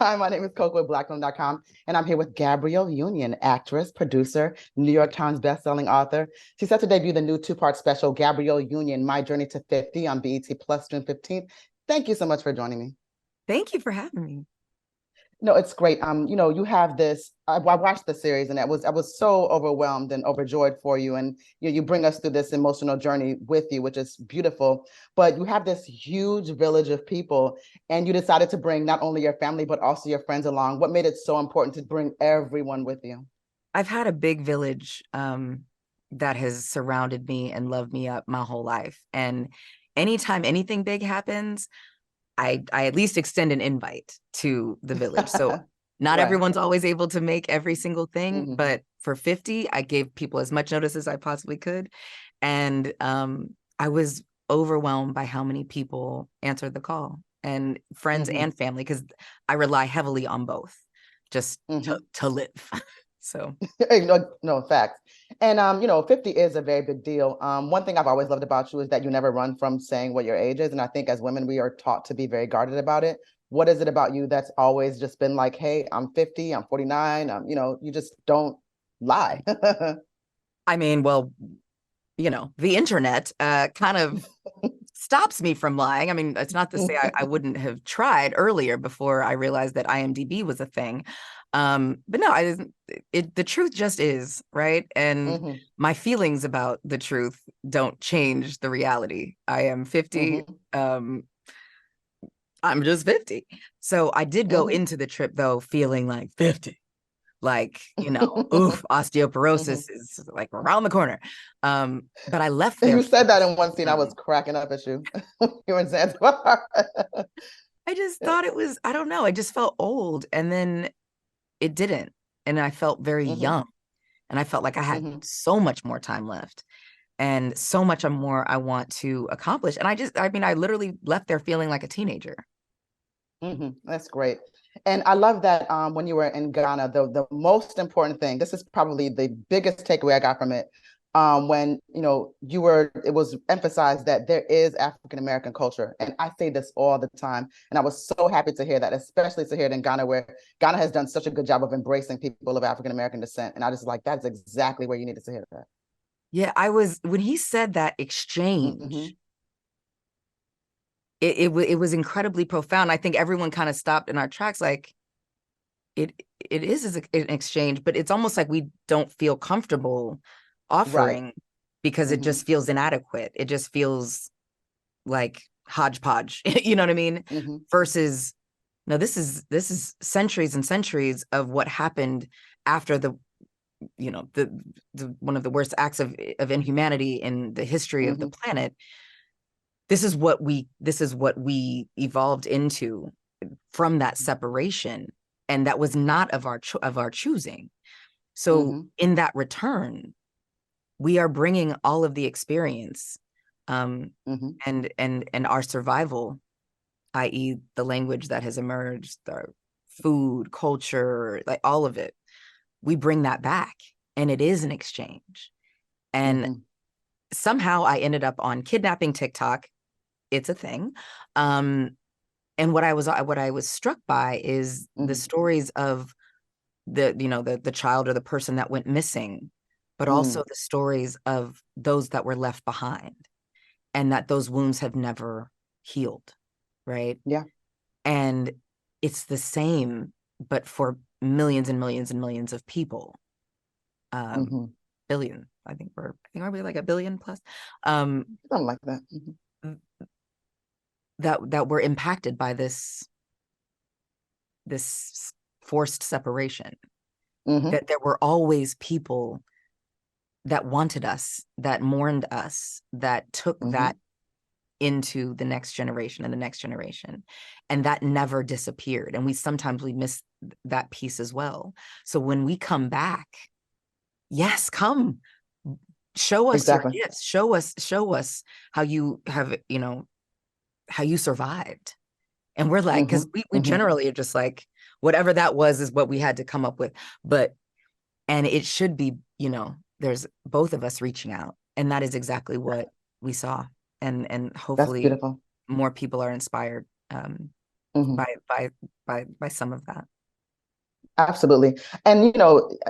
Hi, my name is Koku at blackfilm.com, and I'm here with Gabrielle Union, actress, producer, New York Times bestselling author. She's set to debut the new two-part special, Gabrielle Union, My Journey to 50 on BET Plus June 15th. Thank you so much for joining me. Thank you for having me. No, it's great. You have this. I watched the series, and I was so overwhelmed and overjoyed for you. And you bring us through this emotional journey with you, which is beautiful. But you have this huge village of people, and you decided to bring not only your family but also your friends along. What made it so important to bring everyone with you? I've had a big village that has surrounded me and loved me up my whole life. And anytime anything big happens, I at least extend an invite to the village. So not Right. everyone's always able to make every single thing, Hmm. but for 50, I gave people as much notice as I possibly could. And I was overwhelmed by how many people answered the call, and friends Hmm. and family, because I rely heavily on both just Hmm. to live. So No, no facts. And 50 is a very big deal. One thing I've always loved about you is that you never run from saying what your age is. And I think as women, we are taught to be very guarded about it. What is it about you that's always just been like, hey, I'm 50, I'm 49, you just don't lie. I mean, well, the internet kind of stops me from lying. I mean, it's not to say I wouldn't have tried earlier before I realized that IMDb was a thing. But no, the truth just is, right? And Hmm. my feelings about the truth don't change the reality. I am 50. Hmm. I'm just 50. So I did go Hmm. into the trip though feeling like 50. Like, oof, Hmm. osteoporosis is like around the corner. But I left there You said that in one scene. I was feeling. cracking up at you. You were in Zanzibar. I just thought it was, I don't know, I just felt old. And then it didn't. And I felt very Hmm. young. And I felt like I had Hmm. so much more time left and so much more I want to accomplish. And I mean, I literally left there feeling like a teenager. That's great. And I love that when you were in Ghana, the most important thing, this is probably the biggest takeaway I got from it, when it was emphasized that there is African American culture. And I say this all the time. And I was so happy to hear that, especially to hear it in Ghana, where Ghana has done such a good job of embracing people of African American descent. And I just like, that's exactly where you needed to hear that. Yeah, when he said that exchange, Hmm. it was incredibly profound. I think everyone kind of stopped in our tracks, like it it is an exchange, but it's almost like we don't feel comfortable Right. offering because it Hmm. just feels inadequate. It just feels like hodgepodge. You know what I mean? Hmm. Versus no, this is centuries and centuries of what happened after the one of the worst acts of inhumanity in the history of the Hmm. planet. This is what we evolved into from that separation, and that was not of our choosing. So Hmm. in that return, we are bringing all of the experience, um, Hmm. and our survival, i.e., the language that has emerged, the food, culture, like all of it. We bring that back, and it is an exchange. And Hmm. somehow I ended up on kidnapping TikTok. It's a thing. Um, and what I was struck by is the Hmm. stories of the child or the person that went missing, but also Hmm. the stories of those that were left behind, and that those wounds have never healed, right? Yeah. And it's the same, but for millions and millions and millions of people. Um, Hmm. Billion. I think we're like a billion plus. Um, Something like that. that were impacted by this forced separation. Hmm. That there were always people that wanted us, that mourned us, that took Hmm. that into the next generation and the next generation, and that never disappeared. And we miss that piece as well. So when we come back, yes, come show us your Exactly. gifts, show us how you have, how you survived. And we're like, Hmm. because we Hmm. generally are just like, whatever that was is what we had to come up with. But and it should be, there's both of us reaching out, and that is exactly what we saw. And That's hopefully beautiful. more people are inspired. um Mhm. by some of that. Absolutely. And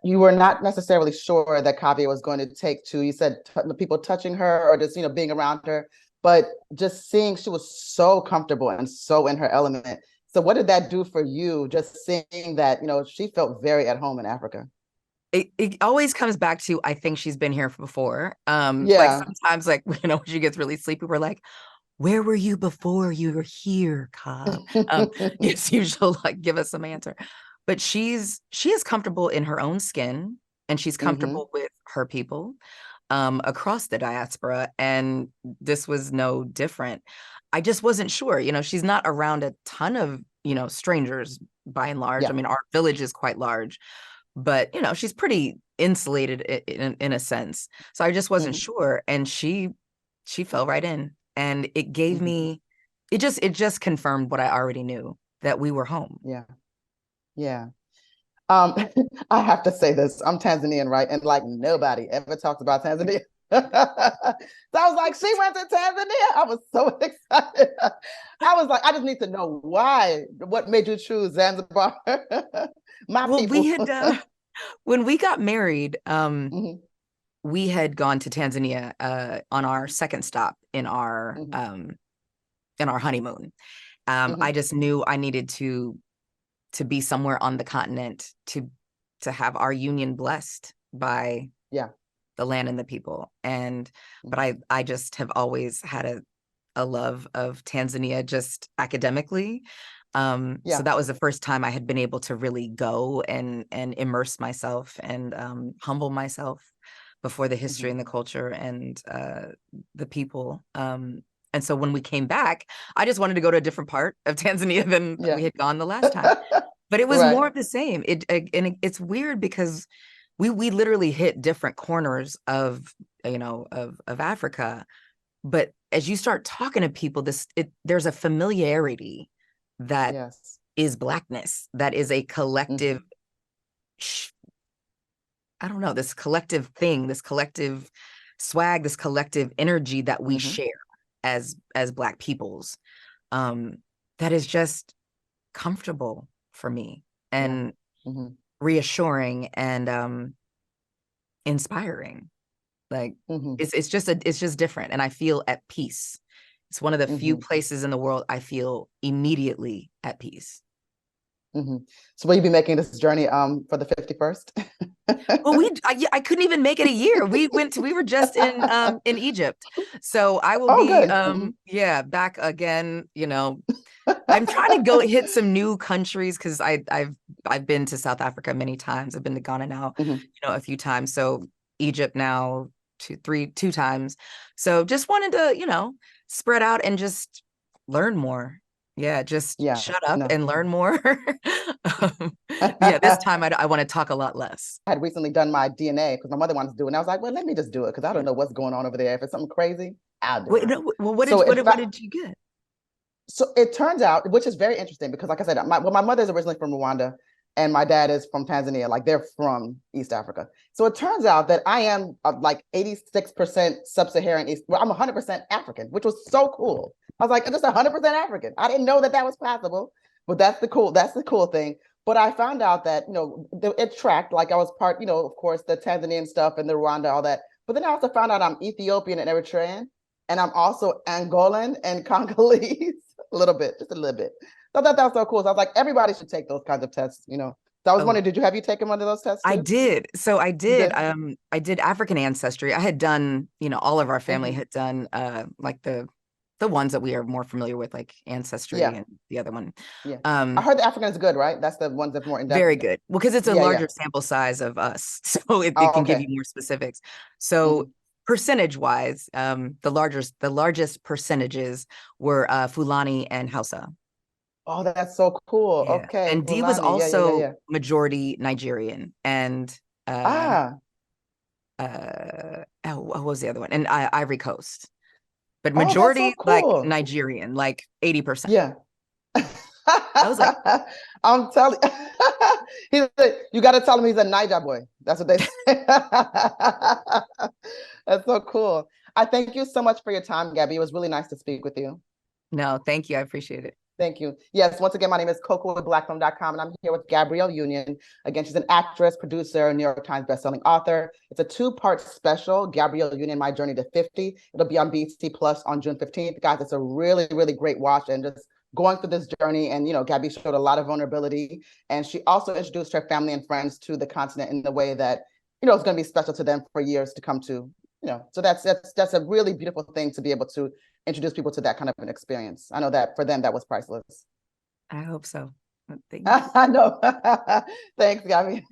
you were not necessarily sure that Kavya was going to take to, you said the people touching her or just, being around her, but just seeing she was so comfortable and so in her element. So what did that do for you, just seeing that, she felt very at home in Africa? It always comes back to, I think she's been here before. Like Yeah. sometimes, like, when she gets really sleepy, we're like, where were you before you were here, Cobb? Yes, you she'll like give us some answer. But she is comfortable in her own skin, and she's Hmm. comfortable with her people across the diaspora. And this was no different. I just wasn't sure. She's not around a ton of, strangers by and large. I Yeah. mean, our village is quite large, but she's pretty insulated in a sense. So I just wasn't Hmm. sure. And she fell right in. And it gave Hmm. me it just confirmed what I already knew, that we were home. Yeah. Yeah. Um, I have to say this. I'm Tanzanian, right? And like nobody ever talks about Tanzania. So I was like, she went to Tanzania. I was so excited. I was like, I just need to know why. What made you choose Zanzibar? My Well, we people. had when we got married, Hmm. we had gone to Tanzania on our second stop Hmm. in our honeymoon. I Hmm. just knew I needed to be somewhere on the continent to have our union blessed by Yeah. the land and the people. And but Hmm. I just have always had a love of Tanzania just academically. So Yeah. that was the first time I had been able to really go and immerse myself and humble myself before the history Hmm. and the culture and the people. And so when we came back, I just wanted to go to a different part of Tanzania than Yeah. we had gone the last time. But it was Right. more of the same. It's weird because we literally hit different corners of of Africa. But as you start talking to people, there's a familiarity that Yes. is Blackness, that is a collective, Hmm. I don't know, this collective thing, this collective swag, this collective energy that we Hmm. share as Black peoples. Um, that is just comfortable for me Yeah. and Hmm. reassuring and inspiring. Like Hmm. it's just different, and I feel at peace. It's one of the few Hmm. places in the world I feel immediately at peace. Hmm. So will you be making this journey for the 51st? Well, I couldn't even make it a year. We were just in Egypt. So I will Oh, be good. Hmm. yeah, back again, I'm trying to go hit some new countries because I've been to South Africa many times. I've been to Ghana now, Hmm. a few times. So Egypt now two times. So just wanted to, spread out and just learn more. Yeah, just Yeah. shut up No. and learn more. um, yeah, this I time I want to talk a lot less. had recently done my DNA because my mother wanted to do it. And I was like, well, let me just do it because I don't know what's going on over there. If it's something crazy, I'll do Wait, it. no, well, So if what did you get? so it turns out, which is very interesting because, like I said, my mother is originally from Rwanda and my dad is from Tanzania. Like they're from East Africa. So it turns out that I am like 86% sub-Saharan East. Well, I'm 100% African, which was so cool. I was like, I'm just 100% African. I didn't know that that was possible, but that's the cool thing. But I found out that, it tracked, like I was part, of course, the Tanzanian stuff and the Rwanda, all that. But then I also found out I'm Ethiopian and Eritrean, and I'm also Angolan and Congolese. A little bit, just a little bit. So I thought that was so cool. So I was like, everybody should take those kinds of tests. So I was Oh, wondering, did you have you taken one of those tests I too? did. So You did? I did African ancestry. I had done, all of our family Hmm. had done like the ones that we are more familiar with, like ancestry Yeah, and the other one. yeah. I Um heard the African is good, right? That's the ones that's more in depth. very good. Well, because it's a Yeah, yeah. larger sample size of us. So it Oh, can give you okay. more specifics. So Hmm. percentage wise, the largest percentages were Fulani and Hausa. Oh, that's so cool. Yeah. Okay, And D was Fulani. Yeah, yeah, yeah, also yeah. majority Nigerian and uh Ah, oh, what was the other one? And Ivory Coast. But oh, that's so majority like cool. Nigerian, like 80%. Yeah. I was like, I'm telling you got to tell him he's a Niger boy. That's what they say. That's so cool. I thank you so much for your time, Gabby. It was really nice to speak with you. no, thank you. I appreciate it. Thank you. Yes, once again, my name is Koku with blackfilm.com, and I'm here with Gabrielle Union. Again, she's an actress, producer, New York Times bestselling author. It's a two-part special, Gabrielle Union, My Journey to 50. It'll be on BT Plus on June 15th. Guys, it's a really, really great watch, and just going through this journey. And, Gabby showed a lot of vulnerability, and she also introduced her family and friends to the continent in the way that, it's going to be special to them for years to come to. So that's a really beautiful thing to be able to introduce people to that kind of an experience. I know that for them, that was priceless. I hope so. Thank I know. Thanks, Gabby.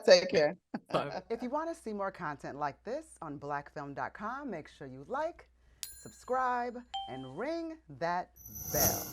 Take care. Bye. If you want to see more content like this on blackfilm.com, make sure you like, subscribe, and ring that bell.